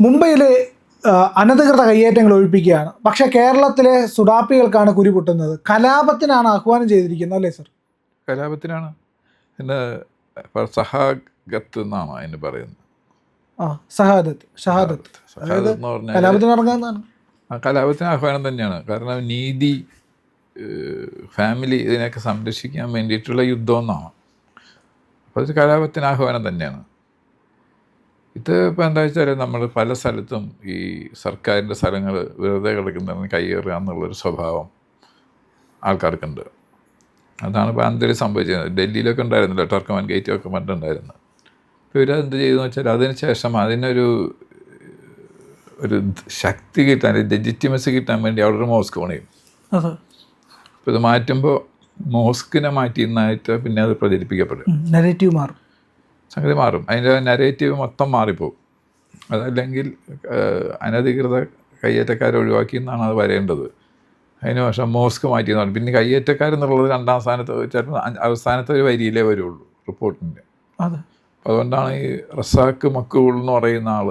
മുംബൈയിലെ അനധികൃത കയ്യേറ്റങ്ങൾ ഒഴിപ്പിക്കുകയാണ്. പക്ഷേ കേരളത്തിലെ സുഡാപ്പികൾക്കാണ് കുരു പൊട്ടുന്നത്. കലാപത്തിനാണ് ആഹ്വാനം ചെയ്തിരിക്കുന്നത് അല്ലേ സർ? കലാപത്തിനാണ്. പിന്നെ സഹാഗത്ത് എന്നാണ് അതിന് പറയുന്നത്. ഷഹാദത്ത് എന്ന് പറഞ്ഞാൽ കലാപത്തിന് ഇറങ്ങുന്നതാണ്. കലാപത്തിന് ആഹ്വാനം തന്നെയാണ്. കാരണം നീതി, ഫാമിലി, ഇതിനൊക്കെ സംരക്ഷിക്കാൻ വേണ്ടിയിട്ടുള്ള യുദ്ധം എന്നാണ്. അപ്പോൾ അത് കലാപത്തിന് ആഹ്വാനം തന്നെയാണ്. ഇത് ഇപ്പോൾ എന്താ വെച്ചാൽ നമ്മൾ പല സ്ഥലത്തും ഈ സർക്കാരിൻ്റെ സ്ഥലങ്ങൾ വെറുതെ കിടക്കുന്നതിന് കയ്യേറുക എന്നുള്ളൊരു സ്വഭാവം ആൾക്കാർക്കുണ്ട്. അതാണ് ഇപ്പോൾ അന്തരം സംഭവിച്ചത്. ഡൽഹിയിലൊക്കെ ഉണ്ടായിരുന്നല്ലോ, ടർക്കമാൻ ഗേറ്റൊക്കെ പണ്ടുണ്ടായിരുന്നു. അപ്പോൾ ഇവരെന്ത് ചെയ്തെന്ന് വെച്ചാൽ അതിന് ശേഷം അതിനൊരു ശക്തി കിട്ടാൻ, ലെജിറ്റിമസി കിട്ടാൻ വേണ്ടി അവിടെ ഒരു മോസ്ക് പണിയും. അപ്പോൾ ഇത് മാറ്റുമ്പോൾ മോസ്കിനെ മാറ്റിയെന്നായിട്ട് പിന്നെ അത് പ്രചരിപ്പിക്കപ്പെടും. നെഗറ്റീവ് മാറും, സംഗതി മാറും. അതിൻ്റെ നെഗറ്റീവ് മൊത്തം മാറിപ്പോവും. അതല്ലെങ്കിൽ അനധികൃത കയ്യേറ്റക്കാരെ ഒഴിവാക്കി എന്നാണ് അത് വരേണ്ടത്. അതിന് ശേഷം മോസ്ക് മാറ്റിയെന്ന് പറയും. പിന്നെ കയ്യേറ്റക്കാരെന്നുള്ളത് രണ്ടാം സ്ഥാനത്ത്, ചിലപ്പോൾ അവസാനത്തെ ഒരു വരിയിലേ വരുള്ളൂ റിപ്പോർട്ടിൻ്റെ. അതുകൊണ്ടാണ് ഈ റസാഖ് മക്കൂൾ എന്ന് പറയുന്ന ആൾ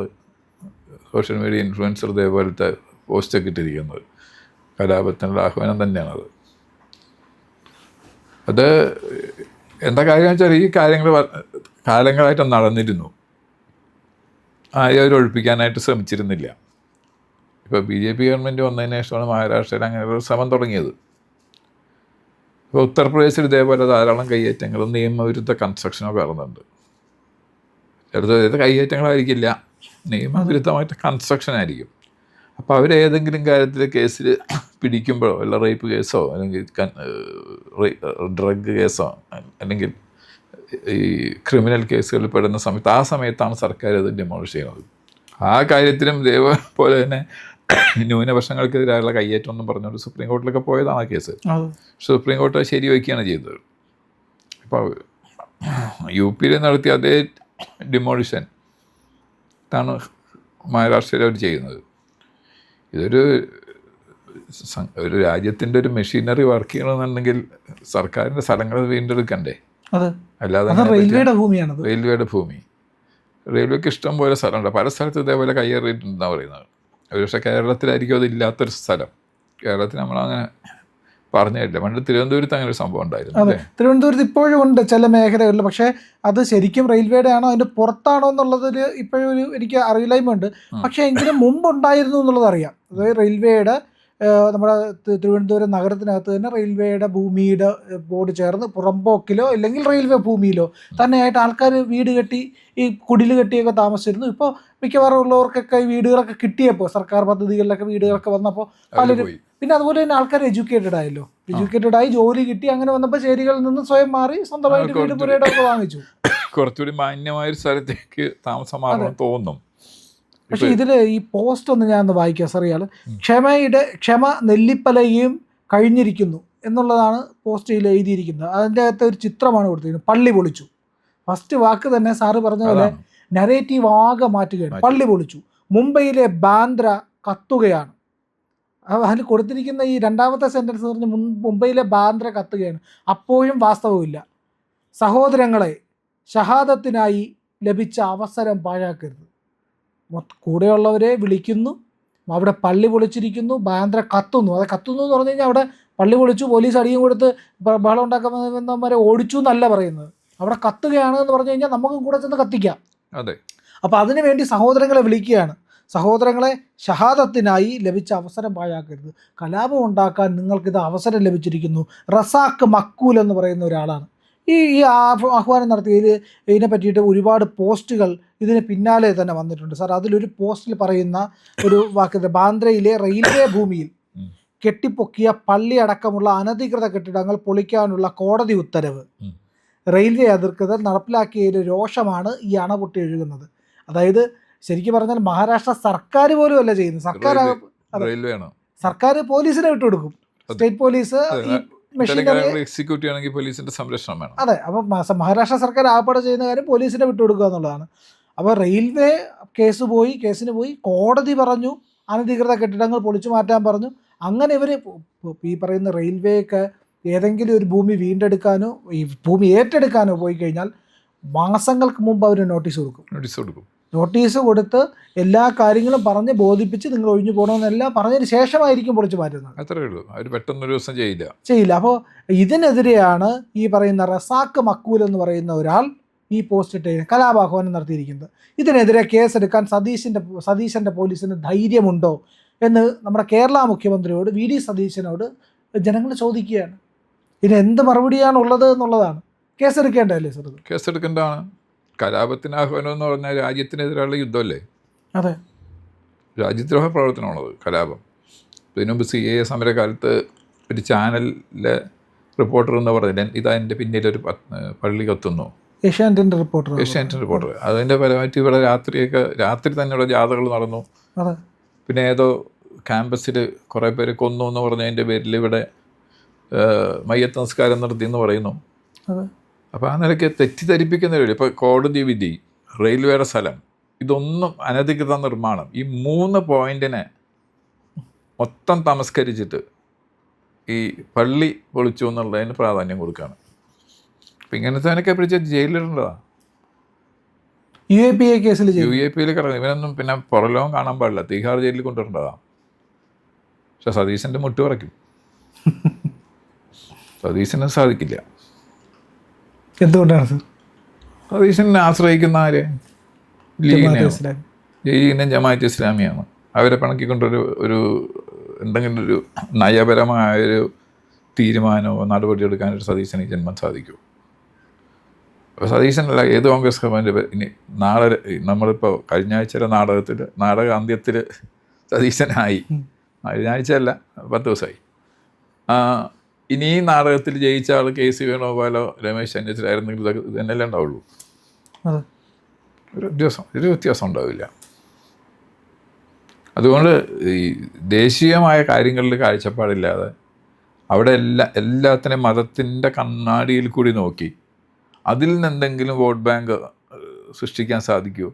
സോഷ്യൽ മീഡിയ ഇൻഫ്ലുവൻസർ ഇതേപോലത്തെ പോസ്റ്റൊക്കെ ഇട്ടിരിക്കുന്നത്. കലാപത്തിനുള്ള ആഹ്വാനം തന്നെയാണത്. അത് എന്താ കാര്യം വെച്ചാൽ ഈ കാര്യങ്ങൾ കാലങ്ങളായിട്ട് നടന്നിരുന്നു. ആരും അവർ ഒഴിപ്പിക്കാനായിട്ട് ശ്രമിച്ചിരുന്നില്ല. ഇപ്പോൾ BJP ഗവൺമെൻറ് വന്നതിന് ശേഷമാണ് മഹാരാഷ്ട്രയിൽ അങ്ങനെ ഒരു ശ്രമം തുടങ്ങിയത്. ഇപ്പോൾ ഉത്തർപ്രദേശിൽ ഇതേപോലെ ധാരാളം കയ്യേറ്റങ്ങളും നിയമവിരുദ്ധ കൺസ്ട്രക്ഷനൊക്കെ നടന്നുണ്ട്. ചിലത് കയ്യേറ്റങ്ങളായിരിക്കില്ല, നിയമവിരുദ്ധമായിട്ട് കൺസ്ട്രക്ഷൻ ആയിരിക്കും. അപ്പോൾ അവരേതെങ്കിലും കാര്യത്തിൽ കേസിൽ പിടിക്കുമ്പോഴോ, അല്ല റേപ്പ് കേസോ അല്ലെങ്കിൽ ഡ്രഗ് കേസോ അല്ലെങ്കിൽ ഈ ക്രിമിനൽ കേസുകളിൽ പെടുന്ന സമയത്ത്, ആ സമയത്താണ് സർക്കാർ അത് ഡിമോളിഷ് ചെയ്യുന്നത്. ആ കാര്യത്തിലും ഇതേപോലെ തന്നെ ന്യൂനപക്ഷങ്ങൾക്കെതിരായുള്ള കയ്യേറ്റം എന്നും പറഞ്ഞുകൊണ്ട് സുപ്രീം കോടതിയിലൊക്കെ പോയതാണ് ആ കേസ്. സുപ്രീം കോടതി ശരിവയ്ക്കുകയാണ് ചെയ്തത്. ഇപ്പോൾ UP നടത്തിയ അതേ ഡിമോളിഷൻ ാണ് മഹാരാഷ്ട്രയിൽ അവർ ചെയ്യുന്നത്. ഒരു രാജ്യത്തിൻ്റെ ഒരു മെഷീനറി വർക്ക് ചെയ്യണമെന്നുണ്ടെങ്കിൽ സർക്കാരിൻ്റെ സ്ഥലങ്ങൾ വീണ്ടെടുക്കണ്ടേ? അല്ലാതെ റെയിൽവേയുടെ ഭൂമി, റെയിൽവേക്ക് ഇഷ്ടം പോലെ സ്ഥലമുണ്ട്. പല സ്ഥലത്തും ഇതേപോലെ കയ്യേറിയിട്ടുണ്ടെന്നാണ് പറയുന്നത്. പക്ഷേ കേരളത്തിലായിരിക്കും അതില്ലാത്തൊരു സ്ഥലം. കേരളത്തിൽ നമ്മളങ്ങനെ പറഞ്ഞില്ല. പണ്ട് തിരുവനന്തപുരത്ത് അങ്ങനെ ഒരു സംഭവം ഉണ്ടായിരുന്നു. അതെ, തിരുവനന്തപുരത്ത് ഇപ്പോഴും ഉണ്ട് ചില മേഖലകളിൽ. പക്ഷേ അത് ശരിക്കും റെയിൽവേയുടെ ആണോ അതിൻ്റെ പുറത്താണോ എന്നുള്ളതൊരു ഇപ്പോഴും എനിക്ക് അറിയില്ലായ്മ ഉണ്ട്. പക്ഷേ എങ്കിലും മുമ്പുണ്ടായിരുന്നു എന്നുള്ളത് അറിയാം. അതായത് റെയിൽവേയുടെ നമ്മുടെ തിരുവനന്തപുരം നഗരത്തിനകത്ത് തന്നെ റെയിൽവേയുടെ ഭൂമിയുടെ ബോർഡ് ചേർന്ന് പുറമ്പോക്കിലോ അല്ലെങ്കിൽ റെയിൽവേ ഭൂമിയിലോ തന്നെയായിട്ട് ആൾക്കാർ വീട് കെട്ടി ഈ കുടിൽ കെട്ടിയൊക്കെ താമസിച്ചിരുന്നു. ഇപ്പോൾ മിക്കവാറും ഉള്ളവർക്കൊക്കെ ഈ വീടുകളൊക്കെ കിട്ടിയപ്പോൾ, സർക്കാർ പദ്ധതികളിലൊക്കെ വീടുകളൊക്കെ വന്നപ്പോൾ പലരും, പിന്നെ അതുപോലെ തന്നെ ആൾക്കാർ എഡ്യൂക്കേറ്റഡ് ആയി ജോലി കിട്ടി. അങ്ങനെ വന്നപ്പോൾ ചേരികളിൽ നിന്ന് സ്വയം മാറി സ്വന്തമായിട്ട് വീട് പുരയിടമൊക്കെ വാങ്ങിച്ചു. കുറച്ചുകൂടി മാന്യമായൊരു സ്ഥലത്തേക്ക് താമസം മാറണം തോന്നും. പക്ഷെ ഇതിൽ ഈ പോസ്റ്റ് ഒന്ന് ഞാൻ ഒന്ന് വായിക്കാം സാർ. ഇയാൾ ക്ഷമ നെല്ലിപ്പലയും കഴിഞ്ഞിരിക്കുന്നു എന്നുള്ളതാണ് പോസ്റ്റിൽ എഴുതിയിരിക്കുന്നത്. അതിൻ്റെ അകത്ത് ഒരു ചിത്രമാണ് കൊടുത്തിരിക്കുന്നത്. പള്ളി പൊളിച്ചു. ഫസ്റ്റ് വാക്ക് തന്നെ സാറ് പറഞ്ഞ പോലെ നരേറ്റീവ് ആകെ മാറ്റുകയാണ്. പള്ളി പൊളിച്ചു. മുംബൈയിലെ ബാന്ദ്ര കത്തുകയാണ്. അതിൽ കൊടുത്തിരിക്കുന്ന ഈ രണ്ടാമത്തെ സെൻറ്റൻസ് പറഞ്ഞ് മുംബൈയിലെ ബാന്ദ്ര കത്തുകയാണ്. അപ്പോഴും വാസ്തവമില്ല. സഹോദരങ്ങളെ, ഷഹാദത്തിനായി ലഭിച്ച അവസരം പാഴാക്കരുത്. കൂടെയുള്ളവരെ വിളിക്കുന്നു, അവിടെ പള്ളി പൊളിച്ചിരിക്കുന്നു, ബാന്ദ്ര കത്തുന്നു. അത് കത്തുന്നു എന്ന് പറഞ്ഞു കഴിഞ്ഞാൽ അവിടെ പള്ളി പൊളിച്ചു, പോലീസ് അടിയും കൊടുത്ത് ബഹളം ഉണ്ടാക്കുന്നവരെ ഓടിച്ചു എന്നല്ല പറയുന്നത്. അവിടെ കത്തുകയാണ് എന്ന് പറഞ്ഞു കഴിഞ്ഞാൽ നമുക്കും കൂടെ ചെന്ന് കത്തിക്കാം. അതെ. അപ്പോൾ അതിനു വേണ്ടി സഹോദരങ്ങളെ വിളിക്കുകയാണ്. സഹോദരങ്ങളെ, ഷഹാദത്തിനായി ലഭിച്ച അവസരം പാഴാക്കരുത്. കലാപം ഉണ്ടാക്കാൻ നിങ്ങൾക്കിത് അവസരം ലഭിച്ചിരിക്കുന്നു. റസാഖ് മക്കൂൽ എന്ന് പറയുന്ന ഒരാളാണ് ഈ ആഹ്വാനം നടത്തിയതിൽ. ഇതിനെ പറ്റിയിട്ട് ഒരുപാട് പോസ്റ്റുകൾ ഇതിന് പിന്നാലെ തന്നെ വന്നിട്ടുണ്ട് സാർ. അതിലൊരു പോസ്റ്റിൽ പറയുന്ന ഒരു വാക്ക്, ബാന്ദ്രയിലെ റെയിൽവേ ഭൂമിയിൽ കെട്ടിപ്പൊക്കിയ പള്ളി അടക്കമുള്ള അനധികൃത കെട്ടിടങ്ങൾ പൊളിക്കാനുള്ള കോടതി ഉത്തരവ് റെയിൽവേ അധികൃതർ നടപ്പിലാക്കിയതിൽ രോഷമാണ് ഈ അണ പൊട്ടി ഒഴുകുന്നത്. അതായത് ശരിക്കും പറഞ്ഞാൽ മഹാരാഷ്ട്ര സർക്കാർ പോലും അല്ല ചെയ്യുന്നത്. സർക്കാർ പോലീസിനെ വിട്ടുകൊടുക്കും. സ്റ്റേറ്റ് പോലീസ് എക്സിക്യൂട്ടീവ് ആണെങ്കിൽ പോലീസിന്റെ സംരക്ഷണം വേണം. അതെ. അപ്പം മഹാരാഷ്ട്ര സർക്കാർ ആപ്പാടെ ചെയ്യുന്ന കാര്യം പോലീസിനെ വിട്ടുകൊടുക്കുക എന്നുള്ളതാണ്. അപ്പോൾ റെയിൽവേ കേസിന് പോയി കോടതി പറഞ്ഞു അനധികൃത കെട്ടിടങ്ങൾ പൊളിച്ചു മാറ്റാൻ പറഞ്ഞു. അങ്ങനെ ഇവർ ഈ പറയുന്ന റെയിൽവേക്ക് ഏതെങ്കിലും ഒരു ഭൂമി വീണ്ടെടുക്കാനോ ഈ ഭൂമി ഏറ്റെടുക്കാനോ പോയി കഴിഞ്ഞാൽ മാസങ്ങൾക്ക് മുമ്പ് അവർ നോട്ടീസ് കൊടുക്കും. നോട്ടീസ് കൊടുത്ത് എല്ലാ കാര്യങ്ങളും പറഞ്ഞ് ബോധിപ്പിച്ച് നിങ്ങൾ ഒഴിഞ്ഞു പോകണമെന്നെല്ലാം പറഞ്ഞതിന് ശേഷമായിരിക്കും പൊളിച്ചു മാറ്റുന്നത്. അത്രയേ ഉള്ളൂ. അവർ പെട്ടെന്നൊരു ദിവസം ചെയ്യില്ല. അപ്പോൾ ഇതിനെതിരെയാണ് ഈ പറയുന്ന റസാക്ക് മക്കൂൽ എന്ന് പറയുന്ന ഒരാൾ ഈ പോസ്റ്റ് ഇട്ട് കലാപാഹ്വാനം നടത്തിയിരിക്കുന്നത്. ഇതിനെതിരെ കേസെടുക്കാൻ സതീശൻ്റെ പോലീസിന് ധൈര്യമുണ്ടോ എന്ന് നമ്മുടെ കേരള മുഖ്യമന്ത്രിയോട് വി ഡി സതീശനോട് ജനങ്ങൾ ചോദിക്കുകയാണ്. ഇതിന് എന്ത് മറുപടിയാണുള്ളത് എന്നുള്ളതാണ്. കേസെടുക്കേണ്ടതല്ലേ സർ? കേസെടുക്കേണ്ടതാണ്. കലാപത്തിന് ആഹ്വാനം എന്ന് പറഞ്ഞാൽ രാജ്യത്തിനെതിരെയുള്ള യുദ്ധമല്ലേ? അതെ, രാജ്യദ്രോഹ പ്രവർത്തനമാണത് കലാപം. ഇതിനു മുമ്പ് CAA സമരകാലത്ത് ഒരു ചാനലിലെ റിപ്പോർട്ടർ എന്ന് പറഞ്ഞില്ല, ഇതാ എൻ്റെ പിന്നിലൊരു പള്ളി കത്തുന്നു, ഏഷ്യാനെറ്റിൻ്റെ റിപ്പോർട്ടർ. അതിൻ്റെ പരമായിട്ട് ഇവിടെ രാത്രി തന്നെയുള്ള ജാഥകൾ നടന്നു. പിന്നെ ഏതോ ക്യാമ്പസിൽ കുറേ പേര് കൊന്നു എന്ന് പറഞ്ഞതിൻ്റെ പേരിൽ ഇവിടെ മയ്യത്ത് നമസ്കാരം നടത്തി എന്ന് പറയുന്നു. അപ്പോൾ ആ നിലയ്ക്ക് തെറ്റിദ്ധരിപ്പിക്കുന്നവരില്ല. ഇപ്പോൾ കോടതി വിധി, റെയിൽവേയുടെ സ്ഥലം, ഇതൊന്നും അനധികൃത നിർമ്മാണം, ഈ 3 പോയിന്റിനെ മൊത്തം തമസ്കരിച്ചിട്ട് ഈ പള്ളി പൊളിച്ചു എന്നുള്ളതിന് പ്രാധാന്യം കൊടുക്കുകയാണ്. അപ്പം ഇങ്ങനത്തെ പിടിച്ച് ജയിലിടേണ്ടതാണ്. UAPA കേസിൽ UAPയിൽ കിടന്നു. ഇവനൊന്നും പിന്നെ പുറലോകം കാണാൻ പാടില്ല, തീഹാർ ജയിലിൽ കൊണ്ടുവരേണ്ടതാണ്. പക്ഷെ സതീശൻ്റെ മുട്ട് പറയ്ക്കും. സതീശന് സാധിക്കില്ല. എന്തുകൊണ്ടാണ് സർ? സതീശനെ ആശ്രയിക്കുന്ന ആര്? ലീഗിനെയും ജമാഅത്ത് ഇസ്ലാമിയാണ്. അവരെ പിണക്കിക്കൊണ്ടൊരു എന്തെങ്കിലും ഒരു നയപരമായൊരു തീരുമാനമോ നടപടിയെടുക്കാനൊരു സതീശന് ജന്മം സാധിക്കുമോ? അപ്പോൾ സതീശനല്ല, ഏത് കോൺഗ്രസ് ഗവൺമെൻറ് ഇനി നാളെ നമ്മളിപ്പോൾ കഴിഞ്ഞ ആഴ്ചയിലെ നാടക അന്ത്യത്തിൽ സതീശനായി, കഴിഞ്ഞ ആഴ്ചയല്ല 10 ദിവസമായി. ഇനി ഈ നാടകത്തിൽ ജയിച്ച ആൾ KC വേണുഗോപാലോ രമേശ് ചെന്നിത്തലായിരുന്നെങ്കിൽ ഇത് തന്നെയല്ലേ ഉണ്ടാവുള്ളൂ. ഒരു വ്യത്യാസം ഉണ്ടാവില്ല. അതുകൊണ്ട് ഈ ദേശീയമായ കാര്യങ്ങളിൽ കാഴ്ചപ്പാടില്ലാതെ അവിടെ എല്ലാത്തിനെയും മതത്തിൻ്റെ കണ്ണാടിയിൽ കൂടി നോക്കി അതിൽ നിന്ന് എന്തെങ്കിലും വോട്ട് ബാങ്ക് സൃഷ്ടിക്കാൻ സാധിക്കുമോ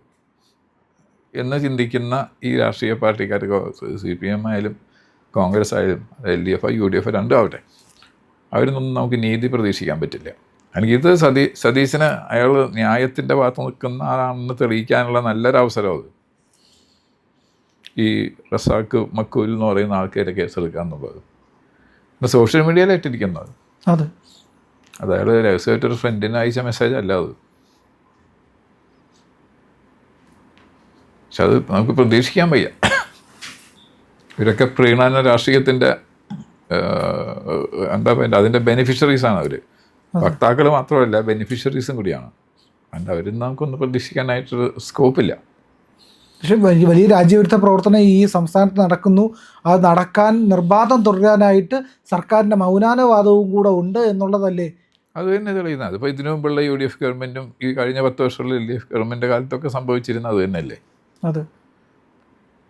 എന്ന് ചിന്തിക്കുന്ന ഈ രാഷ്ട്രീയ പാർട്ടിക്കാർക്ക്, CPM ആയാലും കോൺഗ്രസ് ആയാലും LDF UDF രണ്ടും ആവട്ടെ, അവരൊന്നും നമുക്ക് നീതി പ്രതീക്ഷിക്കാൻ പറ്റില്ല. എനിക്കിത് സതീശന് അയാൾ ന്യായത്തിൻ്റെ ഭാഗത്ത് നിൽക്കുന്ന ആളാണെന്ന് തെളിയിക്കാനുള്ള നല്ലൊരവസരം അത്. ഈ റസാക്ക് മക്കൂൽ എന്ന് പറയുന്ന ആൾക്കാരെ കേസെടുക്കുക എന്നുള്ളത് പിന്നെ സോഷ്യൽ മീഡിയയിലായിട്ടിരിക്കുന്നത്. അത് അയാൾ രഹസ്യമായിട്ടൊരു ഫ്രണ്ടിന് അയച്ച മെസ്സേജ് അല്ല അത്. പക്ഷെ അത് നമുക്ക് പ്രതീക്ഷിക്കാൻ വയ്യ. ഇവരൊക്കെ പ്രീണന രാഷ്ട്രീയത്തിൻ്റെ എന്താ പറയുക, അതിൻ്റെ ബെനിഫിഷ്യറീസാണ് അവർ. വക്താക്കൾ മാത്രമല്ല, ബെനിഫിഷ്യറീസും കൂടിയാണ്. അതുകൊണ്ട് അവരിൽ നമുക്കൊന്നും പ്രതീക്ഷിക്കാനായിട്ടൊരു സ്കോപ്പില്ല. പക്ഷെ വലിയ രാജ്യവിരുദ്ധ പ്രവർത്തനം ഈ സംസ്ഥാനത്ത് നടക്കുന്നു. അത് നടക്കാൻ നിർബാധം തുടരാനായിട്ട് സർക്കാരിൻ്റെ മൗനാനുവാദവും കൂടെ ഉണ്ട് എന്നുള്ളതല്ലേ അത് തന്നെ തെളിയുന്നത്. അതിപ്പോൾ ഇതിനു മുമ്പുള്ള UDF ഗവൺമെൻറ്റും ഈ കഴിഞ്ഞ 10 വർഷമുള്ള LDF ഗവൺമെൻറ് കാലത്തൊക്കെ സംഭവിച്ചിരുന്നത് അത് തന്നെയല്ലേ.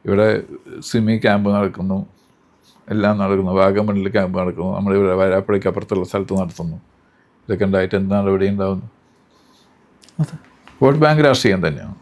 ഇവിടെ സിമി ക്യാമ്പ് നടക്കുന്നു, എല്ലാം നടക്കുന്നു, വാഗമണ്ണിൽ ക്യാമ്പ് നടക്കുന്നു, നമ്മളിവിടെ വരാപ്പുഴയ്ക്ക് അപ്പുറത്തുള്ള സ്ഥലത്ത് നടത്തുന്നു. ഇതൊക്കെ ഉണ്ടായിട്ട് എന്ത് നടപടി ഉണ്ടാവുന്നു? വോട്ട് ബാങ്ക് രാഷ്ട്രീയം തന്നെയാണ്.